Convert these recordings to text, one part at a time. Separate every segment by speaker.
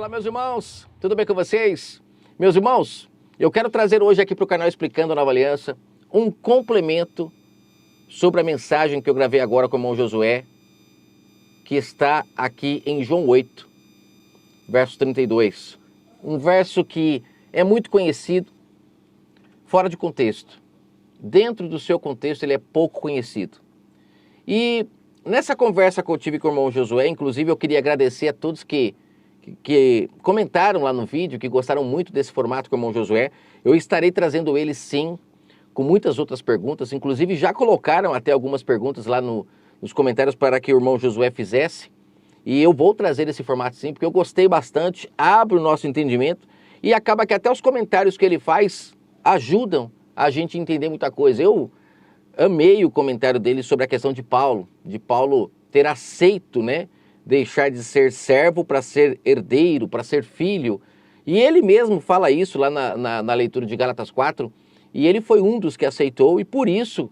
Speaker 1: Olá, meus irmãos, tudo bem com vocês? Meus irmãos, eu quero trazer hoje aqui para o canal Explicando a Nova Aliança um complemento sobre a mensagem que eu gravei agora com o irmão Josué, que está aqui em João 8, verso 32. Um verso que é muito conhecido, fora de contexto. Dentro do seu contexto ele é pouco conhecido. E nessa conversa que eu tive com o irmão Josué, inclusive eu queria agradecer a todos que comentaram lá no vídeo, que gostaram muito desse formato com o irmão Josué. Eu estarei trazendo ele sim, com muitas outras perguntas, inclusive já colocaram até algumas perguntas lá nos comentários para que o irmão Josué fizesse. E eu vou trazer esse formato sim, porque eu gostei bastante, abre o nosso entendimento e acaba que até os comentários que ele faz ajudam a gente a entender muita coisa. Eu amei o comentário dele sobre a questão de Paulo ter aceito, né, deixar de ser servo para ser herdeiro, para ser filho. E ele mesmo fala isso lá na leitura de Gálatas 4, e ele foi um dos que aceitou e por isso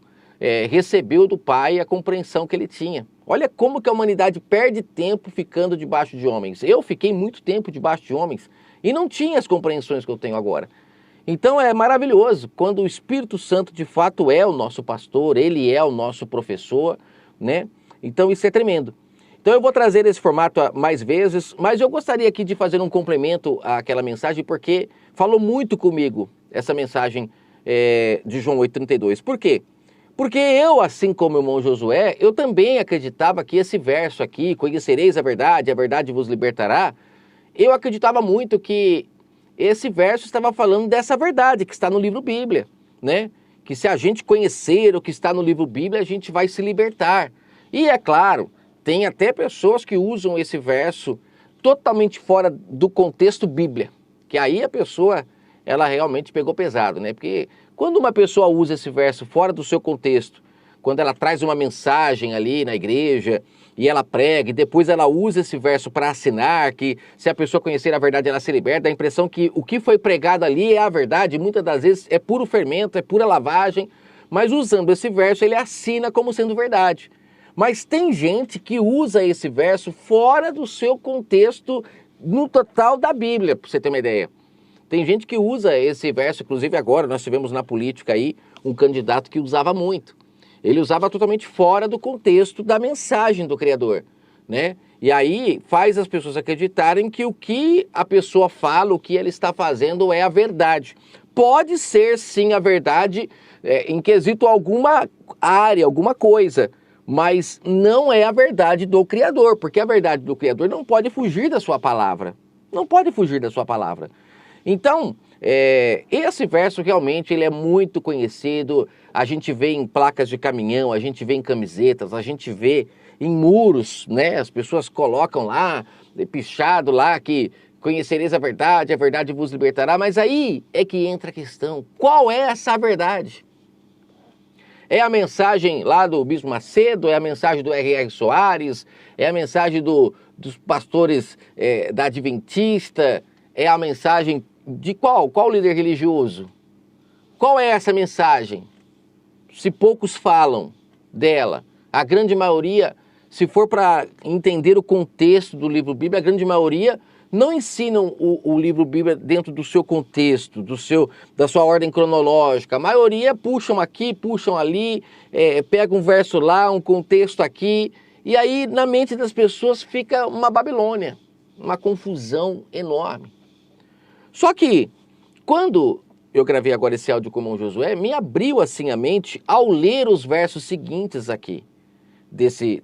Speaker 1: recebeu do Pai a compreensão que ele tinha. Olha como que a humanidade perde tempo ficando debaixo de homens. Eu fiquei muito tempo debaixo de homens e não tinha as compreensões que eu tenho agora. Então é maravilhoso quando o Espírito Santo de fato é o nosso pastor, ele é o nosso professor, né? Então isso é tremendo. Então eu vou trazer esse formato mais vezes, mas eu gostaria aqui de fazer um complemento àquela mensagem, porque falou muito comigo essa mensagem de João 8,32. Por quê? Porque eu, assim como o irmão Josué, eu também acreditava que esse verso aqui, conhecereis a verdade vos libertará, eu acreditava muito que esse verso estava falando dessa verdade que está no livro Bíblia, né? Que se a gente conhecer o que está no livro Bíblia, a gente vai se libertar. E é claro, tem até pessoas que usam esse verso totalmente fora do contexto Bíblia, que aí a pessoa, ela realmente pegou pesado, né? Porque quando uma pessoa usa esse verso fora do seu contexto, quando ela traz uma mensagem ali na igreja e ela prega e depois ela usa esse verso para assinar que se a pessoa conhecer a verdade ela se liberta, dá a impressão que o que foi pregado ali é a verdade, muitas das vezes é puro fermento, é pura lavagem, mas usando esse verso ele assina como sendo verdade. Mas tem gente que usa esse verso fora do seu contexto no total da Bíblia, para você ter uma ideia. Tem gente que usa esse verso, inclusive agora nós tivemos na política aí um candidato que usava muito. Ele usava totalmente fora do contexto da mensagem do Criador, né? E aí faz as pessoas acreditarem que o que a pessoa fala, o que ela está fazendo é a verdade. Pode ser sim a verdade em quesito alguma área, alguma coisa, mas não é a verdade do Criador, porque a verdade do Criador não pode fugir da sua palavra. Não pode fugir da sua palavra. Então, esse verso realmente ele é muito conhecido, a gente vê em placas de caminhão, a gente vê em camisetas, a gente vê em muros, né? As pessoas colocam lá, pichado lá, que conhecereis a verdade vos libertará, mas aí é que entra a questão, qual é essa verdade? É a mensagem lá do Bispo Macedo, é a mensagem do R.R. Soares, é a mensagem dos pastores da Adventista, é a mensagem de qual líder religioso? Qual é essa mensagem? Se poucos falam dela, a grande maioria, se for para entender o contexto do livro Bíblia, a grande maioria não ensinam o livro Bíblia dentro do seu contexto, da sua ordem cronológica. A maioria puxam aqui, puxam ali, pega um verso lá, um contexto aqui, e aí na mente das pessoas fica uma Babilônia, uma confusão enorme. Só que, quando eu gravei agora esse áudio com o irmão Josué, me abriu assim a mente ao ler os versos seguintes aqui, desse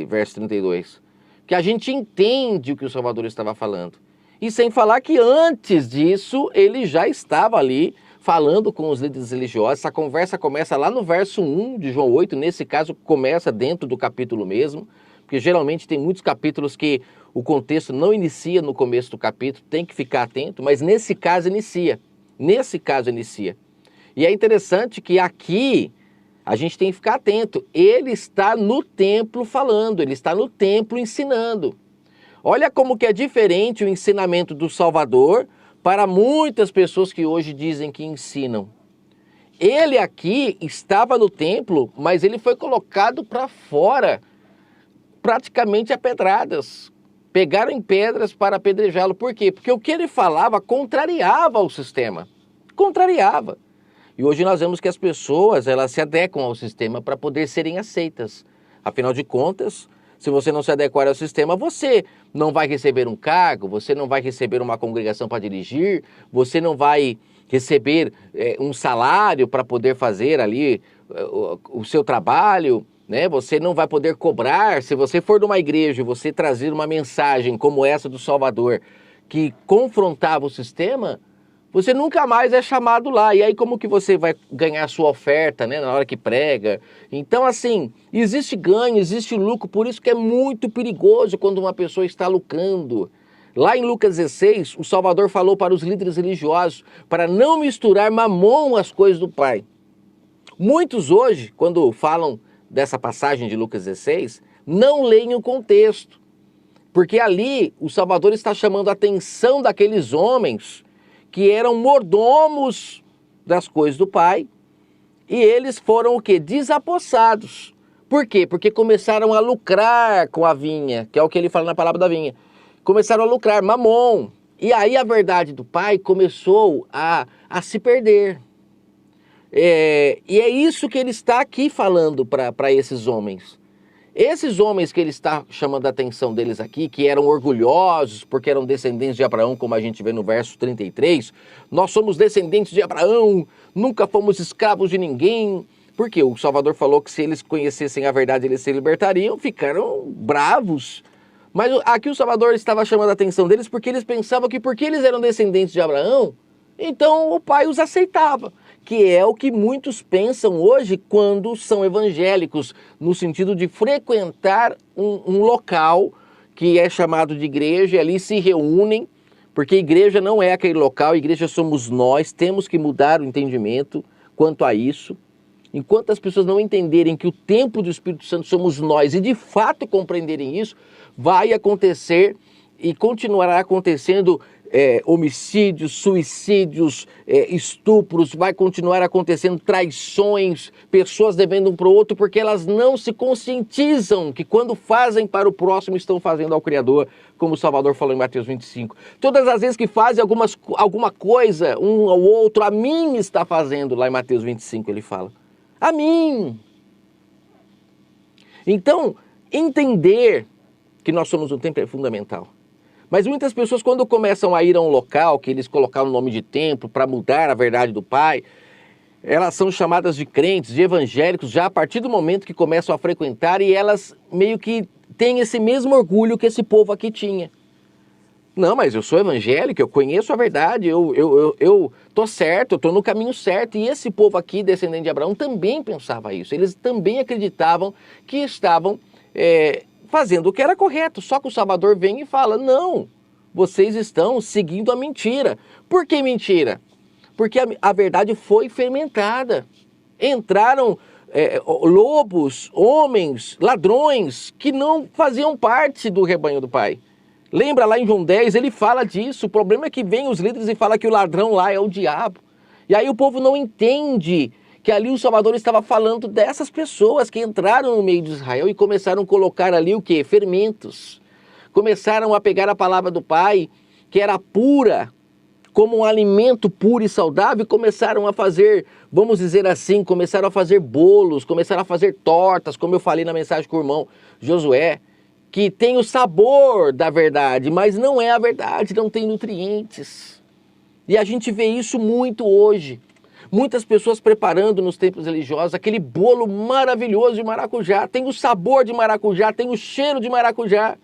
Speaker 1: verso 32. Que a gente entende o que o Salvador estava falando. E sem falar que antes disso, ele já estava ali falando com os líderes religiosos. Essa conversa começa lá no verso 1 de João 8, nesse caso começa dentro do capítulo mesmo, porque geralmente tem muitos capítulos que o contexto não inicia no começo do capítulo, tem que ficar atento, mas nesse caso inicia. E é interessante que aqui a gente tem que ficar atento. Ele está no templo falando, ele está no templo ensinando. Olha como que é diferente o ensinamento do Salvador para muitas pessoas que hoje dizem que ensinam. Ele aqui estava no templo, mas ele foi colocado para fora, praticamente a pedradas, pegaram em pedras para apedrejá-lo. Por quê? Porque o que ele falava contrariava o sistema. Contrariava. E hoje nós vemos que as pessoas, elas se adequam ao sistema para poder serem aceitas. Afinal de contas, se você não se adequar ao sistema, você não vai receber um cargo, você não vai receber uma congregação para dirigir, você não vai receber um salário para poder fazer ali o seu trabalho, né? Você não vai poder cobrar. Se você for de uma igreja e você trazer uma mensagem como essa do Salvador, que confrontava o sistema, você nunca mais é chamado lá. E aí como que você vai ganhar a sua oferta, né, na hora que prega? Então, assim, existe ganho, existe lucro, por isso que é muito perigoso quando uma pessoa está lucrando. Lá em Lucas 16, o Salvador falou para os líderes religiosos para não misturar mamon às coisas do Pai. Muitos hoje, quando falam dessa passagem de Lucas 16, não leem o contexto. Porque ali o Salvador está chamando a atenção daqueles homens que eram mordomos das coisas do Pai, e eles foram o quê? Desapossados. Por quê? Porque começaram a lucrar com a vinha, que é o que ele fala na palavra da vinha. Começaram a lucrar, mamon. E aí a verdade do Pai começou a se perder. E é isso que ele está aqui falando para esses homens. Esses homens que ele está chamando a atenção deles aqui, que eram orgulhosos porque eram descendentes de Abraão, como a gente vê no verso 33, nós somos descendentes de Abraão, nunca fomos escravos de ninguém, porque o Salvador falou que se eles conhecessem a verdade eles se libertariam, ficaram bravos. Mas aqui o Salvador estava chamando a atenção deles porque eles pensavam que porque eles eram descendentes de Abraão, então o Pai os aceitava. Que é o que muitos pensam hoje quando são evangélicos, no sentido de frequentar um local que é chamado de igreja, e ali se reúnem, porque igreja não é aquele local, igreja somos nós, temos que mudar o entendimento quanto a isso. Enquanto as pessoas não entenderem que o templo do Espírito Santo somos nós e de fato compreenderem isso, vai acontecer e continuará acontecendo homicídios, suicídios, estupros, vai continuar acontecendo traições, pessoas devendo um para o outro porque elas não se conscientizam que quando fazem para o próximo estão fazendo ao Criador, como o Salvador falou em Mateus 25. Todas as vezes que fazem alguma coisa, um ao outro, a mim está fazendo, lá em Mateus 25 ele fala. A mim. Então, entender que nós somos um templo é fundamental. Mas muitas pessoas, quando começam a ir a um local, que eles colocaram o nome de templo para mudar a verdade do Pai, elas são chamadas de crentes, de evangélicos, já a partir do momento que começam a frequentar, e elas meio que têm esse mesmo orgulho que esse povo aqui tinha. Não, mas eu sou evangélico, eu conheço a verdade, eu tô certo, eu tô no caminho certo. E esse povo aqui, descendente de Abraão, também pensava isso. Eles também acreditavam que estavam fazendo o que era correto. Só que o Salvador vem e fala, não, vocês estão seguindo a mentira. Por que mentira? Porque a verdade foi fermentada. Entraram lobos, homens, ladrões, que não faziam parte do rebanho do Pai. Lembra lá em João 10, ele fala disso. O problema é que vem os líderes e falam que o ladrão lá é o diabo. E aí o povo não entende que ali o Salvador estava falando dessas pessoas que entraram no meio de Israel e começaram a colocar ali o quê? Fermentos. Começaram a pegar a palavra do Pai, que era pura, como um alimento puro e saudável, e começaram a fazer, vamos dizer assim, começaram a fazer bolos, começaram a fazer tortas, como eu falei na mensagem com o irmão Josué, que tem o sabor da verdade, mas não é a verdade, não tem nutrientes. E a gente vê isso muito hoje. Muitas pessoas preparando nos templos religiosos aquele bolo maravilhoso de maracujá, tem o sabor de maracujá, tem o cheiro de maracujá,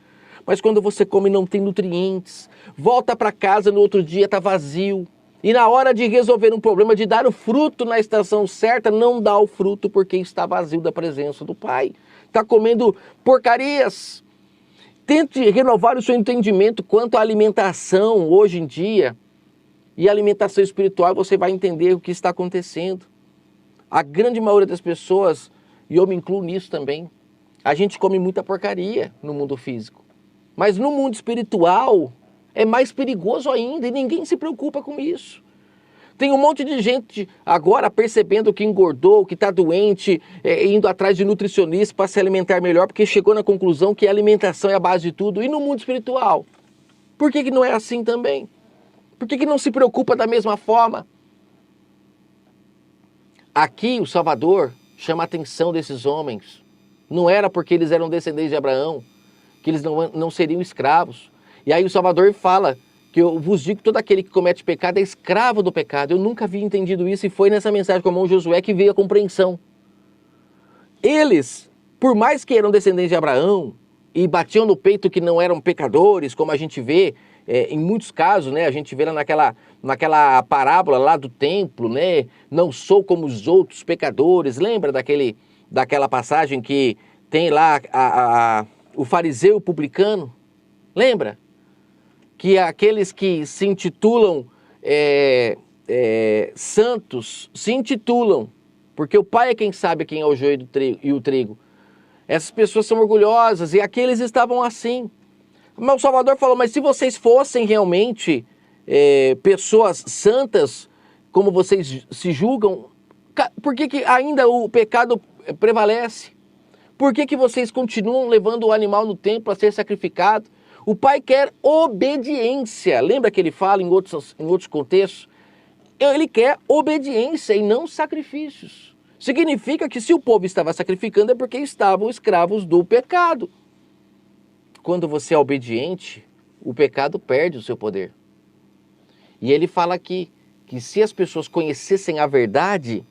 Speaker 1: mas quando você come não tem nutrientes. Volta para casa no outro dia, está vazio. E na hora de resolver um problema, de dar o fruto na estação certa, não dá o fruto porque está vazio da presença do Pai. Está comendo porcarias. Tente renovar o seu entendimento quanto à alimentação hoje em dia. E a alimentação espiritual, você vai entender o que está acontecendo. A grande maioria das pessoas, e eu me incluo nisso também, a gente come muita porcaria no mundo físico. Mas no mundo espiritual é mais perigoso ainda e ninguém se preocupa com isso. Tem um monte de gente agora percebendo que engordou, que está doente, indo atrás de nutricionista para se alimentar melhor, porque chegou na conclusão que a alimentação é a base de tudo. E no mundo espiritual? Por que não é assim também? Por que não se preocupa da mesma forma? Aqui o Salvador chama a atenção desses homens. Não era porque eles eram descendentes de Abraão, que eles não seriam escravos. E aí o Salvador fala que eu vos digo que todo aquele que comete pecado é escravo do pecado. Eu nunca havia entendido isso e foi nessa mensagem com o irmão Josué que veio a compreensão. Eles, por mais que eram descendentes de Abraão e batiam no peito que não eram pecadores, como a gente vê em muitos casos, né? A gente vê lá naquela parábola lá do templo, né? Não sou como os outros pecadores. Lembra daquela passagem que tem lá o fariseu publicano? Lembra? Que aqueles que se intitulam santos, se intitulam, porque o Pai é quem sabe quem é o joio e o trigo. Essas pessoas são orgulhosas e aqueles estavam assim. Mas o Salvador falou, mas se vocês fossem realmente pessoas santas, como vocês se julgam, por que ainda o pecado prevalece? Por que vocês continuam levando o animal no templo a ser sacrificado? O Pai quer obediência. Lembra que ele fala em outros contextos? Ele quer obediência e não sacrifícios. Significa que se o povo estava sacrificando é porque estavam escravos do pecado. Quando você é obediente, o pecado perde o seu poder. E ele fala aqui que se as pessoas conhecessem a verdade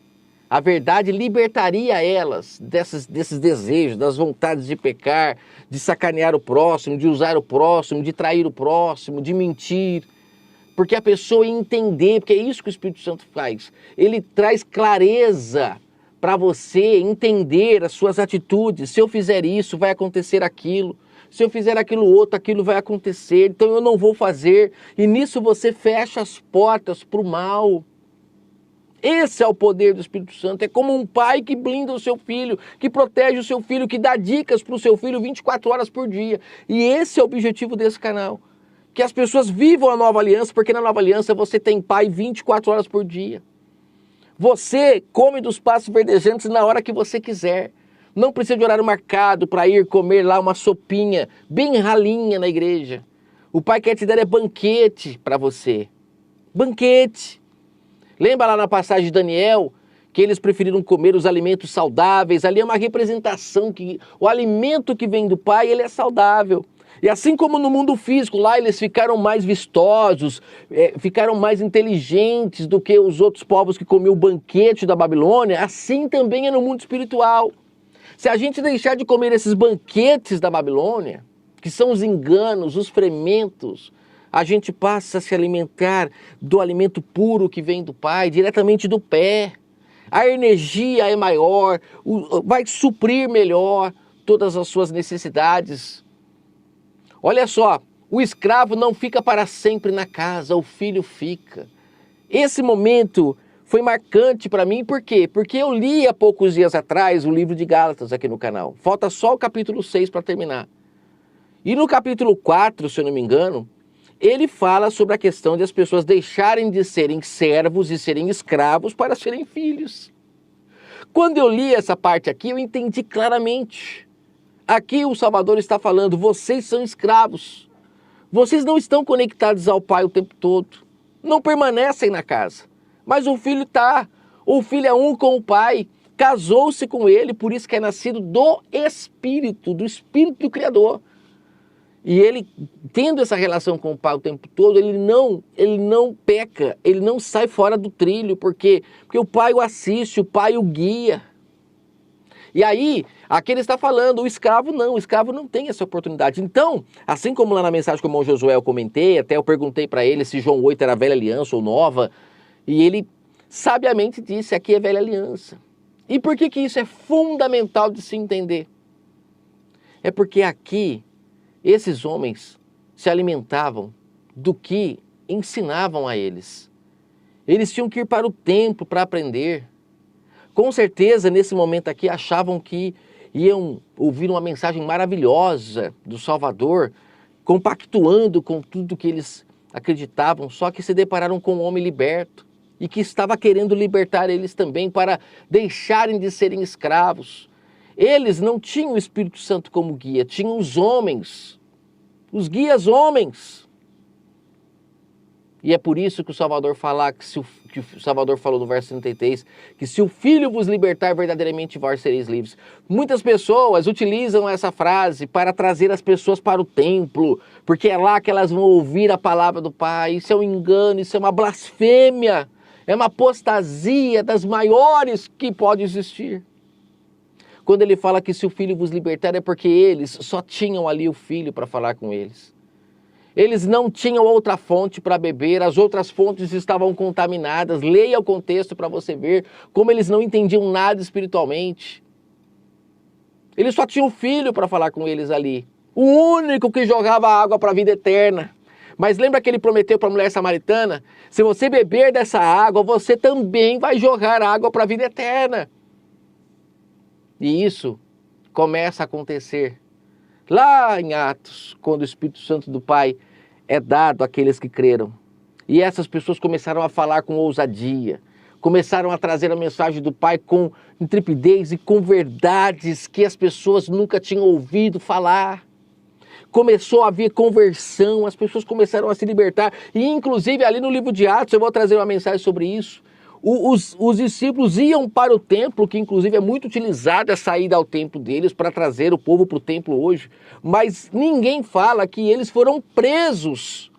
Speaker 1: libertaria elas desses desejos, das vontades de pecar, de sacanear o próximo, de usar o próximo, de trair o próximo, de mentir. Porque a pessoa ia entender, porque é isso que o Espírito Santo faz. Ele traz clareza para você entender as suas atitudes. Se eu fizer isso, vai acontecer aquilo. Se eu fizer aquilo outro, aquilo vai acontecer. Então eu não vou fazer. E nisso você fecha as portas para o mal. Esse é o poder do Espírito Santo. É como um pai que blinda o seu filho, que protege o seu filho, que dá dicas para o seu filho 24 horas por dia. E esse é o objetivo desse canal. Que as pessoas vivam a nova aliança, porque na nova aliança você tem pai 24 horas por dia. Você come dos pastos verdejantes na hora que você quiser. Não precisa de horário marcado para ir comer lá uma sopinha bem ralinha na igreja. O pai quer te dar banquete para você. Banquete. Lembra lá na passagem de Daniel, que eles preferiram comer os alimentos saudáveis? Ali é uma representação que o alimento que vem do Pai, ele é saudável. E assim como no mundo físico, lá eles ficaram mais vistosos, ficaram mais inteligentes do que os outros povos que comiam o banquete da Babilônia, assim também é no mundo espiritual. Se a gente deixar de comer esses banquetes da Babilônia, que são os enganos, os fermentos, a gente passa a se alimentar do alimento puro que vem do Pai, diretamente do pé. A energia é maior, vai suprir melhor todas as suas necessidades. Olha só, o escravo não fica para sempre na casa, o filho fica. Esse momento foi marcante para mim, por quê? Porque eu li há poucos dias atrás o livro de Gálatas aqui no canal. Falta só o capítulo 6 para terminar. E no capítulo 4, se eu não me engano, ele fala sobre a questão de as pessoas deixarem de serem servos e serem escravos para serem filhos. Quando eu li essa parte aqui, eu entendi claramente. Aqui o Salvador está falando, vocês são escravos. Vocês não estão conectados ao Pai o tempo todo. Não permanecem na casa. Mas o filho está. O filho é um com o Pai. Casou-se com ele, por isso que é nascido do Espírito do Criador. E ele, tendo essa relação com o Pai o tempo todo, ele não peca, ele não sai fora do trilho, porque o Pai o assiste, o Pai o guia. E aí, aqui ele está falando, o escravo não tem essa oportunidade. Então, assim como lá na mensagem com o irmão Josué eu comentei, até eu perguntei para ele se João 8 era velha aliança ou nova, e ele sabiamente disse, aqui é velha aliança. E por que isso é fundamental de se entender? É porque aqui esses homens se alimentavam do que ensinavam a eles. Eles tinham que ir para o templo para aprender. Com certeza, nesse momento aqui, achavam que iam ouvir uma mensagem maravilhosa do Salvador, compactuando com tudo que eles acreditavam, só que se depararam com um homem liberto, e que estava querendo libertar eles também para deixarem de serem escravos. Eles não tinham o Espírito Santo como guia, tinham os homens, os guias homens. E é por isso que o Salvador fala, que o Salvador falou no verso 33, que se o Filho vos libertar, verdadeiramente vós sereis livres. Muitas pessoas utilizam essa frase para trazer as pessoas para o templo, porque é lá que elas vão ouvir a palavra do Pai. Isso é um engano, isso é uma blasfêmia, é uma apostasia das maiores que pode existir. Quando ele fala que se o Filho vos libertar, é porque eles só tinham ali o Filho para falar com eles. Eles não tinham outra fonte para beber, as outras fontes estavam contaminadas. Leia o contexto para você ver como eles não entendiam nada espiritualmente. Eles só tinham o Filho para falar com eles ali. O único que jogava água para a vida eterna. Mas lembra que ele prometeu para a mulher samaritana? Se você beber dessa água, você também vai jogar água para a vida eterna. E isso começa a acontecer lá em Atos, quando o Espírito Santo do Pai é dado àqueles que creram. E essas pessoas começaram a falar com ousadia, começaram a trazer a mensagem do Pai com intrepidez e com verdades que as pessoas nunca tinham ouvido falar. Começou a haver conversão, as pessoas começaram a se libertar. E inclusive ali no livro de Atos, eu vou trazer uma mensagem sobre isso. Os discípulos iam para o templo, que inclusive é muito utilizada a saída ao templo deles para trazer o povo para o templo hoje, mas ninguém fala que eles foram presos,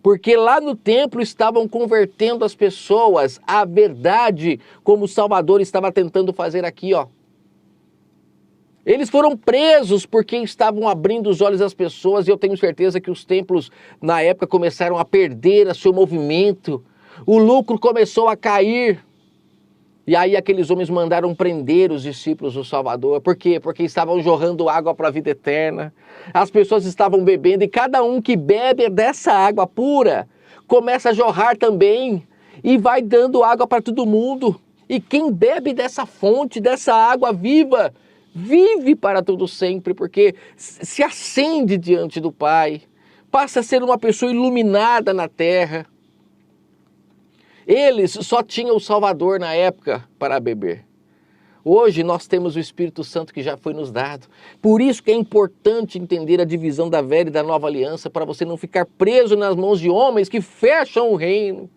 Speaker 1: porque lá no templo estavam convertendo as pessoas à verdade, como o Salvador estava tentando fazer aqui, ó. Eles foram presos porque estavam abrindo os olhos das pessoas, e eu tenho certeza que os templos na época começaram a perder o seu movimento. O lucro começou a cair. E aí aqueles homens mandaram prender os discípulos do Salvador. Por quê? Porque estavam jorrando água para a vida eterna. As pessoas estavam bebendo e cada um que bebe dessa água pura começa a jorrar também e vai dando água para todo mundo. E quem bebe dessa fonte, dessa água viva, vive para todo sempre, porque se acende diante do Pai, passa a ser uma pessoa iluminada na terra. Eles só tinham o Salvador na época para beber. Hoje nós temos o Espírito Santo que já foi nos dado. Por isso que é importante entender a divisão da velha e da nova aliança, para você não ficar preso nas mãos de homens que fecham o reino,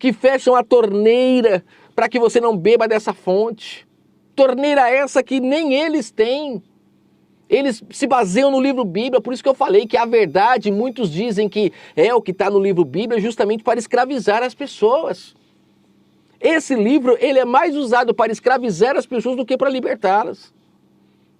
Speaker 1: que fecham a torneira para que você não beba dessa fonte. Torneira essa que nem eles têm. Eles se baseiam no livro Bíblia, por isso que eu falei que a verdade, muitos dizem que é o que está no livro Bíblia, justamente para escravizar as pessoas. Esse livro, ele é mais usado para escravizar as pessoas do que para libertá-las.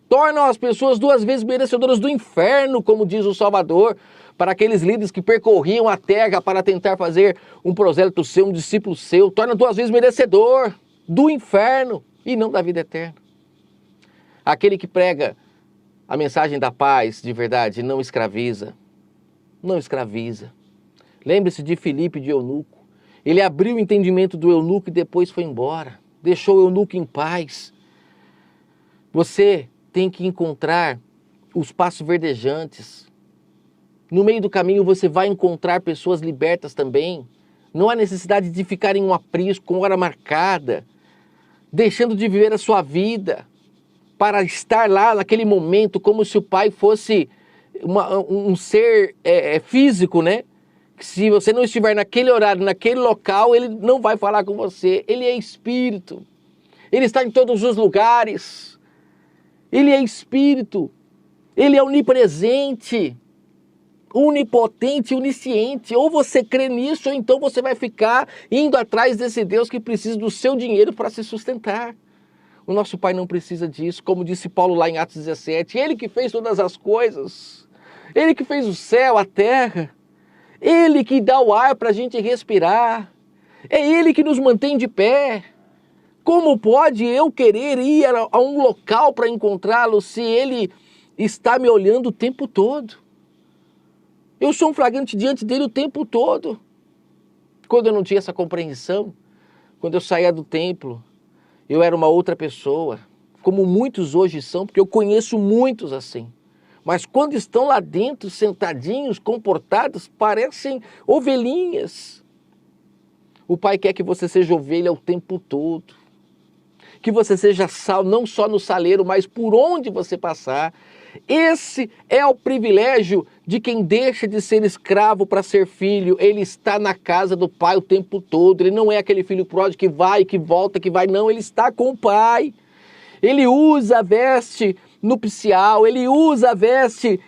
Speaker 1: Tornam as pessoas 2 vezes merecedoras do inferno, como diz o Salvador, para aqueles líderes que percorriam a terra para tentar fazer um prosélito seu, um discípulo seu. Torna 2 vezes merecedor do inferno e não da vida eterna. Aquele que prega a mensagem da paz, de verdade, não escraviza. Não escraviza. Lembre-se de Filipe de Eunuco. Ele abriu o entendimento do eunuco e depois foi embora. Deixou o eunuco em paz. Você tem que encontrar os passos verdejantes. No meio do caminho você vai encontrar pessoas libertas também. Não há necessidade de ficar em um aprisco com hora marcada, deixando de viver a sua vida, para estar lá naquele momento como se o Pai fosse um ser físico, né? Que se você não estiver naquele horário, naquele local, ele não vai falar com você. Ele é Espírito. Ele está em todos os lugares. Ele é Espírito. Ele é onipresente, onipotente, onisciente. Ou você crê nisso, ou então você vai ficar indo atrás desse Deus que precisa do seu dinheiro para se sustentar. O nosso Pai não precisa disso, como disse Paulo lá em Atos 17. Ele que fez todas as coisas. Ele que fez o céu, a terra. Ele que dá o ar para a gente respirar. É Ele que nos mantém de pé. Como pode eu querer ir a um local para encontrá-lo se Ele está me olhando o tempo todo? Eu sou um flagrante diante dele o tempo todo. Quando eu não tinha essa compreensão, quando eu saía do templo, eu era uma outra pessoa, como muitos hoje são, porque eu conheço muitos assim. Mas quando estão lá dentro, sentadinhos, comportados, parecem ovelhinhas. O Pai quer que você seja ovelha o tempo todo. Que você seja sal, não só no saleiro, mas por onde você passar. Esse é o privilégio de quem deixa de ser escravo para ser filho. Ele está na casa do Pai o tempo todo. Ele não é aquele filho pródigo que vai, que volta, que vai. Não, ele está com o Pai. Ele usa a veste nupcial, ele usa a veste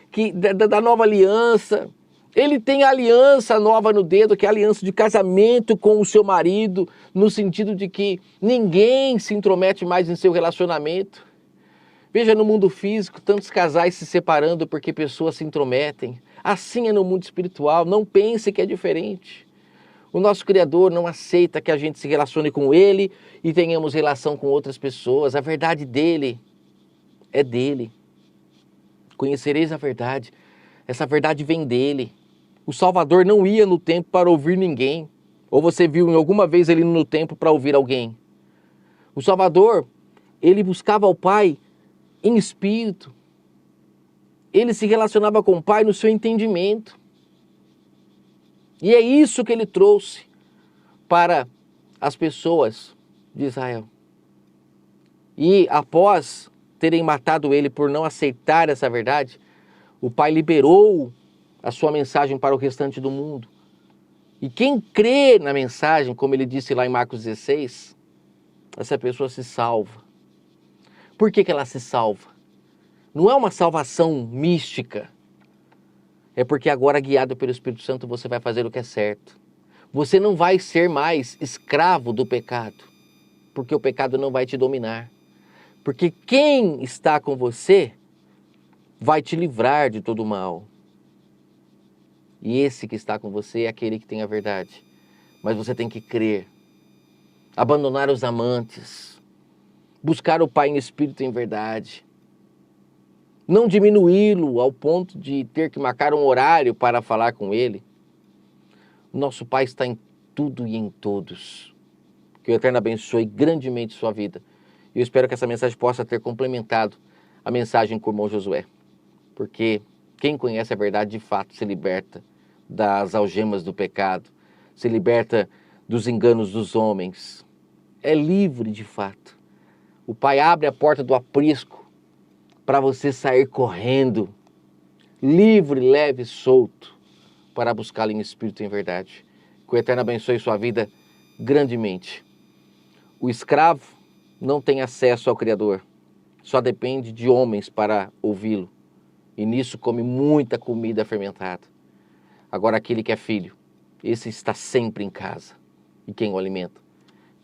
Speaker 1: da nova aliança. Ele tem a aliança nova no dedo, que é a aliança de casamento com o seu marido, no sentido de que ninguém se intromete mais em seu relacionamento. Veja, no mundo físico, tantos casais se separando porque pessoas se intrometem. Assim é no mundo espiritual, não pense que é diferente. O nosso Criador não aceita que a gente se relacione com Ele e tenhamos relação com outras pessoas. A verdade dele é dele. Conhecereis a verdade. Essa verdade vem dele. O Salvador não ia no templo para ouvir ninguém. Ou você viu em alguma vez ele no templo para ouvir alguém? O Salvador, ele buscava o Pai em espírito. Ele se relacionava com o Pai no seu entendimento. E é isso que ele trouxe para as pessoas de Israel. E após terem matado ele por não aceitar essa verdade, o Pai liberou a sua mensagem para o restante do mundo. E quem crê na mensagem, como ele disse lá em Marcos 16, essa pessoa se salva. Por que ela se salva? Não é uma salvação mística. É porque agora, guiado pelo Espírito Santo, você vai fazer o que é certo. Você não vai ser mais escravo do pecado, porque o pecado não vai te dominar. Porque quem está com você vai te livrar de todo o mal. E esse que está com você é aquele que tem a verdade. Mas você tem que crer. Abandonar os amantes. Buscar o Pai em espírito e em verdade. Não diminuí-lo ao ponto de ter que marcar um horário para falar com Ele. Nosso Pai está em tudo e em todos. Que o Eterno abençoe grandemente sua vida. E eu espero que essa mensagem possa ter complementado a mensagem com o irmão Josué. Porque quem conhece a verdade de fato se liberta das algemas do pecado, se liberta dos enganos dos homens. É livre de fato. O Pai abre a porta do aprisco para você sair correndo, livre, leve, solto, para buscá-lo em espírito e em verdade. Que o Eterno abençoe sua vida grandemente. O escravo não tem acesso ao Criador, só depende de homens para ouvi-lo. E nisso come muita comida fermentada. Agora aquele que é filho, esse está sempre em casa. E quem o alimenta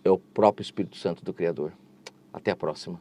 Speaker 1: é o próprio Espírito Santo do Criador. Até a próxima.